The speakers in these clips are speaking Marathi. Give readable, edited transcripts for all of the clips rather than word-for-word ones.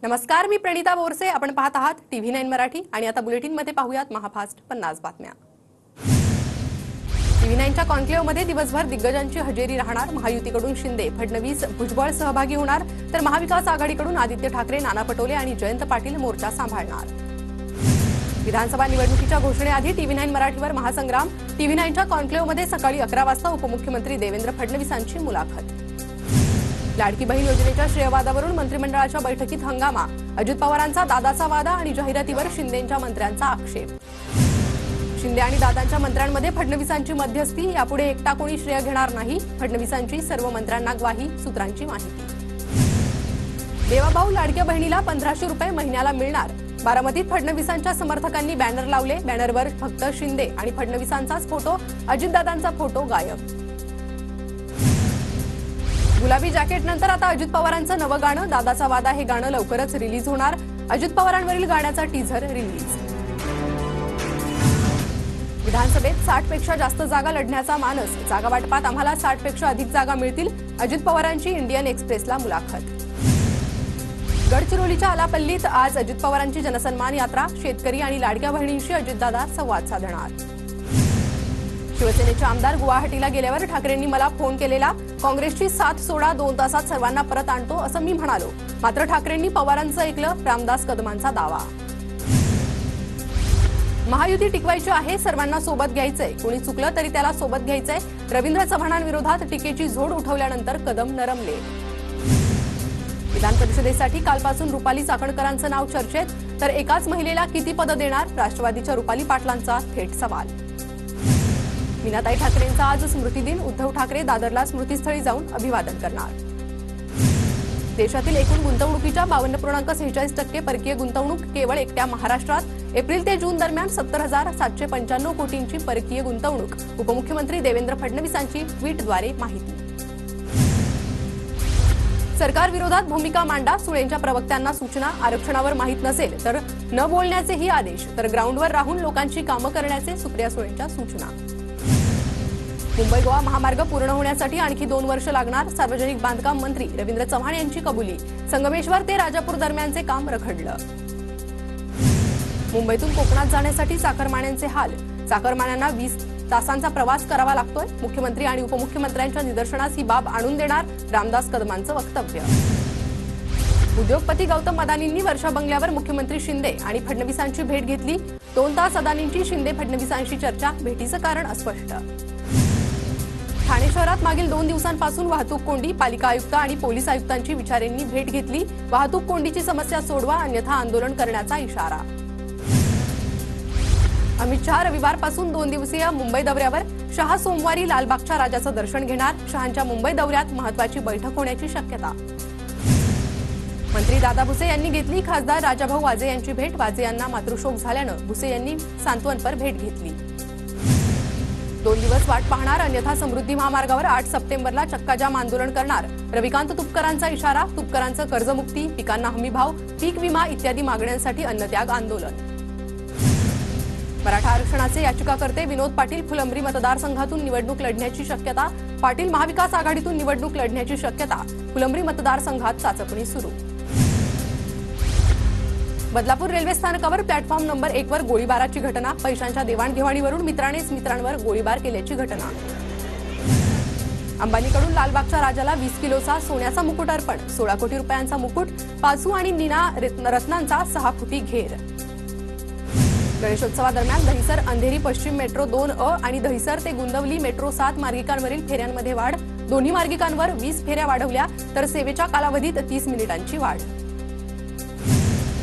नमस्कार, मी प्रणिता बोरसे. आपण पाहत आहात TV9 मराठी आणि आता बुलेटिन मध्ये पाहूयात महाफास्ट 50 बातम्या. TV9च्या कॉन्क्लेव्ह मध्ये दिवसभर दिग्गजांची हजेरी राहणार. महायुतीकडून शिंदे, फडणवीस, भुजबळ सहभागी होणार, तर महाविकास आघाडीकडून आदित्य ठाकरे, नाना पटोले आणि जयंत पाटील मोर्चा सांभाळणार. विधानसभा निवडणुकीच्या घोषणेआधी TV9 मराठीवर महासंग्राम. TV9च्या कॉन्क्लेव्ह मध्ये सकाळी 11 वाजता उपमुख्यमंत्री देवेंद्र फडणवीसांची मुलाखत. लाडकी बहीण योजनेच्या श्रेयवादावरून मंत्रिमंडळाच्या बैठकीत हंगामा. अजित पवारांचा दादाचा वादा आणि जाहिरातीवर शिंदेंच्या मंत्र्यांचा आक्षेप. शिंदे आणि दादांच्या मंत्र्यांमध्ये फडणवीसांची मध्यस्थी. यापुढे एकटा कोणी श्रेय घेणार नाही. फडणवीसांची सर्व मंत्र्यांना ग्वाही. सूत्रांची माहिती. देवाभाऊ लाडक्या बहिणीला 1500 रुपये महिन्याला मिळणार. बारामतीत फडणवीसांच्या समर्थकांनी बॅनर लावले. बॅनरवर फक्त शिंदे आणि फडणवीसांचाच फोटो. अजितदादांचा फोटो गायब. गुलाबी जॅकेट नंतर आता अजित पवारांचं नवं गाणं दादाचा वादा हे गाणं लवकरच रिलीज होणार. अजित पवारांवरील गाण्याचा टीझर रिलीज. विधानसभेत 60 पेक्षा जास्त जागा लढण्याचा मानस. जागा वाटपात आम्हाला 60 पेक्षा अधिक जागा मिळतील. अजित पवारांची इंडियन एक्सप्रेसला मुलाखत. गडचिरोलीच्या आलापल्लीत आज अजित पवारांची जनसन्मान यात्रा. शेतकरी आणि लाडक्या बहिणींशी अजितदादा संवाद साधणार. शिवसेनेचे आमदार गुवाहाटीला गेल्यावर ठाकरेंनी मला फोन केलेला. काँग्रेसची साथ सोडा, 2 तासात सर्वांना परत आणतो असं मी म्हणालो. मात्र ठाकरेंनी पवारांचं ऐकलं. रामदास कदमांचा दावा. महायुती टिकवायची आहे, सर्वांना सोबत घ्यायचंय. कोणी चुकलं तरी त्याला सोबत घ्यायचंय. रवींद्र चव्हाणांविरोधात टीकेची झोड उठवल्यानंतर कदम नरमले. विधान परिषदेसाठी कालपासून रुपाली चाकणकरांचं नाव चर्चेत. तर एकाच महिलेला किती पदं देणार? राष्ट्रवादीच्या रुपाली पाटलांचा थेट सवाल. मीनाताई ठाकरेंचा आज स्मृतिदिन. उद्धव ठाकरे दादरला स्मृतीस्थळी जाऊन अभिवादन करणार. देशातील एकूण गुंतवणुकीच्या 52.46% परकीय गुंतवणूक केवळ एकट्या महाराष्ट्रात. एप्रिल ते जून दरम्यान 70,795 कोटींची परकीय गुंतवणूक. उपमुख्यमंत्री देवेंद्र फडणवीसांची ट्विटद्वारे माहिती. सरकार विरोधात भूमिका मांडा. सुळेंच्या प्रवक्त्यांना सूचना. आरक्षणावर माहीत नसेल तर न बोलण्याचेही आदेश. तर ग्राउंडवर राहून लोकांची कामं करण्याचे सुप्रिया सुळेंच्या सूचना. मुंबई गोवा महामार्ग पूर्ण होण्यासाठी आणखी 2 वर्ष लागणार. सार्वजनिक बांधकाम मंत्री रवींद्र चव्हाण यांची कबुली. संगमेश्वर ते राजापूर दरम्यानचे काम रखडलं. मुंबईतून कोकणात जाण्यासाठी चाकरमान्यांचे हाल. चाकरमान्यांना 20 तासांचा प्रवास करावा लागतोय. मुख्यमंत्री आणि उपमुख्यमंत्र्यांच्या निदर्शनास ही बाब आणून देणार. रामदास कदमांचं वक्तव्य. उद्योगपती गौतम अदानींनी वर्षा बंगल्यावर मुख्यमंत्री शिंदे आणि फडणवीसांची भेट घेतली. 2 तास अदानींची शिंदे फडणवीसांशी चर्चा. भेटीचं कारण अस्पष्ट. ठाणे शहरात मागील 2 दिवसांपासून वाहतूक कोंडी. पालिका आयुक्त आणि पोलीस आयुक्तांची विचारेंनी भेट घेतली. वाहतूक कोंडीची समस्या सोडवा, अन्यथा आंदोलन करण्याचा इशारा. अमित शहा रविवारपासून 2 दिवसीय मुंबई दौऱ्यावर. शहा सोमवारी लालबागच्या राजाचं दर्शन घेणार. शहांच्या मुंबई दौऱ्यात महत्त्वाची बैठक होण्याची शक्यता. मंत्री दादा भुसे यांनी घेतली खासदार राजाभाऊ वाजे यांची भेट. वाजे यांना मातृशोक झाल्यानं भुसे यांनी सांत्वनपर भेट घेतली. 2 दिवस वाट पाहणार, अन्यथा समृद्धी महामार्गावर 8 सप्टेंबरला चक्काजाम आंदोलन करणार. रविकांत तुपकरांचा इशारा. तुपकरांचं कर्जमुक्ती, पिकांना हमीभाव, पीक विमा इत्यादी मागण्यांसाठी अन्नत्याग आंदोलन. मराठा आरक्षणाचे याचिकाकर्ते विनोद पाटील फुलंब्री मतदारसंघातून निवडणूक लढण्याची शक्यता. पाटील महाविकास आघाडीतून निवडणूक लढण्याची शक्यता. फुलंब्री मतदारसंघात चाचपणी सुरू. बदलापूर रेल्वे स्थानकावर प्लॅटफॉर्म नंबर 1 वर गोळीबाराची घटना. पैशांच्या देवाणघेवाणीवरून मित्रानेच मित्रांवर गोळीबार केल्याची घटना. अंबानीकडून लालबागच्या राजाला 20 किलोचा सोन्याचा मुकुट अर्पण. 16 कोटी रुपयांचा मुकुट. पाचू आणि नीना रत्नांचा 6 फुटी घेर. गणेशोत्सवादरम्यान दहिसर अंधेरी पश्चिम मेट्रो 2A आणि दहिसर ते गुंदवली मेट्रो 7 मार्गिकांवरील फेऱ्यांमध्ये वाढ. दोन्ही मार्गिकांवर 20 फेऱ्या वाढवल्या, तर सेवेच्या कालावधीत 30 मिनिटांची वाढ.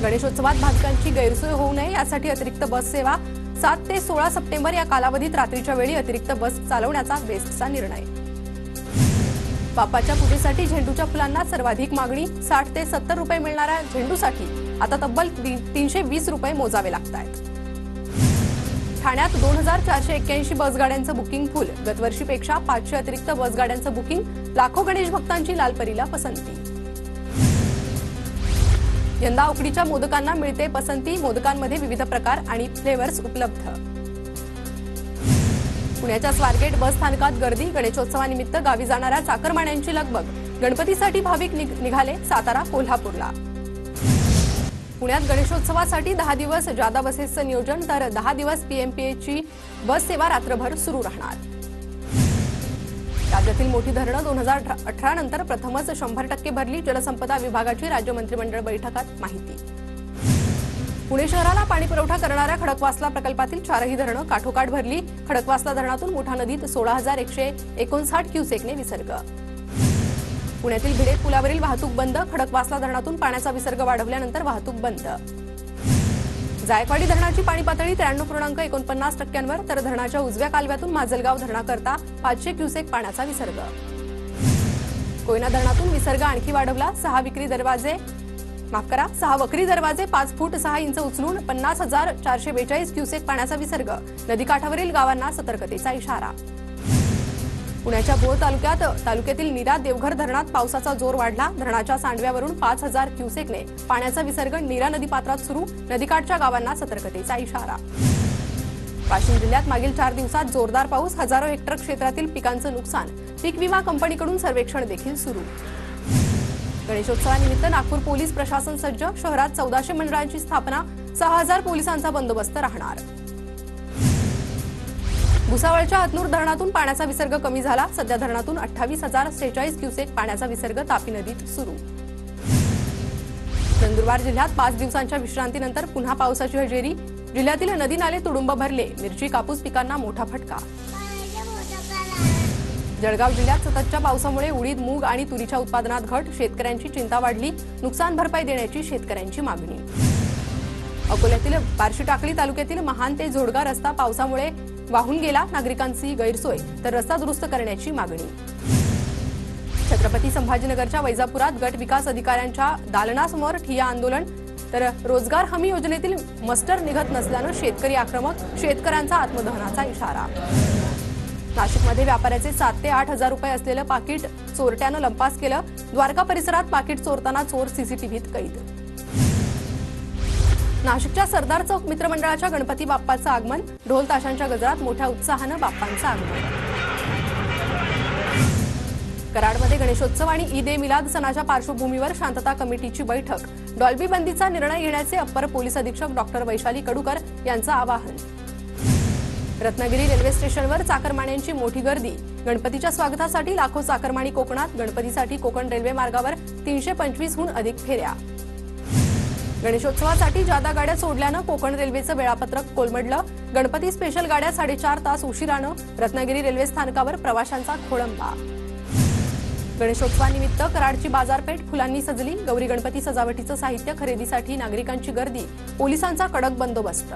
गणेशोत्सवात भाविकांची गैरसोय होऊ नये यासाठी अतिरिक्त बस सेवा. 7 ते 16 सप्टेंबर या कालावधीत रात्रीच्या वेळी अतिरिक्त बस चालवण्याचा बेस्टचा निर्णय. बाप्पाच्या पूजेसाठी झेंडूच्या फुलांना सर्वाधिक मागणी. 60 ते 70 रुपये मिळणाऱ्या झेंडूसाठी आता तब्बल 320 रुपये मोजावे लागतात. ठाण्यात 2481 बसगाड्यांचं बुकिंग फुल. गतवर्षीपेक्षा 500 अतिरिक्त बसगाड्यांचं बुकिंग. लाखो गणेश भक्तांची लालपरीला पसंती. यंदा उकडीच्या मोदकांना मिळते पसंती. मोदकांमध्ये विविध प्रकार आणि फ्लेवर्स उपलब्ध. पुण्याच्या स्वारगेट बस स्थानकात गर्दी. गणेशोत्सवानिमित्त गावी जाणाऱ्या चाकरमान्यांची लगबग. गणपतीसाठी भाविक निघाले सातारा कोल्हापूरला. पुण्यात गणेशोत्सवासाठी 10 दिवस जादा बसेसचं नियोजन, तर 10 दिवस पीएमपीएची बस सेवा रात्रभर सुरू राहणार. राज्यातील मोठी धरणं 2018 नंतर प्रथमच 100% भरली. जलसंपदा विभागाची राज्य मंत्रिमंडळ बैठकात माहिती. पुणे शहराला पाणी पुरवठा करणाऱ्या खडकवासला प्रकल्पातील 4ही धरणं काठोकाठ भरली. खडकवासला धरणातून मुठा नदीत 16,159 क्युसेकने विसर्ग. पुण्यातील भिडे पुलावरील वाहतूक बंद. खडकवासला धरणातून पाण्याचा विसर्ग वाढवल्यानंतर वाहतूक बंद. जायकवाडी धरणाची पाणी पातळी 93.49%वर, तर धरणाच्या उजव्या कालव्यातून माजलगाव धरणाकरता 500 क्युसेक पाण्याचा विसर्ग. कोयना धरणातून विसर्ग आणखी वाढवला. 6 वक्री दरवाजे 5 फूट 6 इंच उचलून 50,442 क्युसेक पाण्याचा विसर्ग. नदीकाठावरील गावांना सतर्कतेचा इशारा. पुण्याच्या भोर तालुक्यातील नीरा देवघर धरणात पावसाचा जोर वाढला. धरणाच्या सांडव्यावरून 5,000 क्युसेकने पाण्याचा विसर्ग. नीरा नदीपात्रात सुरू. नदीकाठच्या गावांना सतर्कतेचा इशारा. वाशिम जिल्ह्यात मागील 4 दिवसात जोरदार पाऊस. हजारो हेक्टर क्षेत्रातील पिकांचं नुकसान. पीक विमा कंपनीकडून सर्वेक्षण देखील सुरू. गणेशोत्सवानिमित्त नागपूर पोलीस प्रशासन सज्ज. शहरात 1400 मंडळांची स्थापना. 6,000 पोलिसांचा बंदोबस्त राहणार. भुसावळच्या हतनूर धरणातून पाण्याचा विसर्ग कमी झाला. सध्या धरणातून 28,046 क्युसेक पाण्याचा विसर्ग तापी नदीत सुरू. नंदुरबार जिल्ह्यात 5 दिवसांच्या विश्रांतीनंतर पुन्हा पावसाची हजेरी. जिल्ह्यातील नदी नाले तुडुंब भरले. मिरची कापूस पिकांना मोठा फटका. जळगाव जिल्ह्यात सततच्या पावसामुळे उडीद, मूग आणि तुरीच्या उत्पादनात घट. शेतकऱ्यांची चिंता वाढली. नुकसान भरपाई देण्याची शेतकऱ्यांची मागणी. अकोल्यातील बार्शी टाकळी तालुक्यातील महान ते झोडगा रस्ता पावसामुळे वाहून गेला. नागरिकांची गैरसोय, तर रस्ता दुरुस्त करण्याची मागणी. छत्रपती संभाजीनगरच्या वैजापुरात गट विकास अधिकाऱ्यांच्या दालनासमोर ठिय्या आंदोलन. तर रोजगार हमी योजनेतील मस्टर निघत नसल्यानं शेतकरी आक्रमक. शेतकऱ्यांचा आत्मदहनाचा इशारा. नाशिकमध्ये व्यापाऱ्याचे 7 ते 8 हजार रुपये असलेलं पाकिट चोरट्यानं लंपास केलं. द्वारका परिसरात पाकिट चोरताना चोर सीसीटीव्हीत कैद. नाशिकच्या सरदार चौक मित्रमंडळाच्या गणपती बाप्पाचं आगमन. ढोल ताशांच्या गजरात मोठ्या उत्साहानं बाप्पांचं आगमन. कराडमध्ये गणेशोत्सव आणि ईद ए मिलाद सणाच्या पार्श्वभूमीवर शांतता कमिटीची बैठक. डॉल्बी बंदीचा निर्णय घेण्याचे अप्पर पोलीस अधीक्षक डॉक्टर वैशाली कडूकर यांचं आवाहन. रत्नागिरी रेल्वे स्टेशनवर चाकरमान्यांची मोठी गर्दी. गणपतीच्या स्वागतासाठी लाखो चाकरमानी कोकणात. गणपतीसाठी कोकण रेल्वे मार्गावर 325हून अधिक फेऱ्या. गणेशोत्सवासाठी जादा गाड्या सोडल्यानं कोकण रेल्वेचं वेळापत्रक कोलमडलं. गणपती स्पेशल गाड्या 4.5 तास उशिरानं. रत्नागिरी रेल्वे स्थानकावर प्रवाशांचा खोळंबा. गणेशोत्सवानिमित्त कराडची बाजारपेठ फुलांनी सजली. गौरी गणपती सजावटीचं साहित्य खरेदीसाठी नागरिकांची गर्दी. पोलिसांचा कडक बंदोबस्त.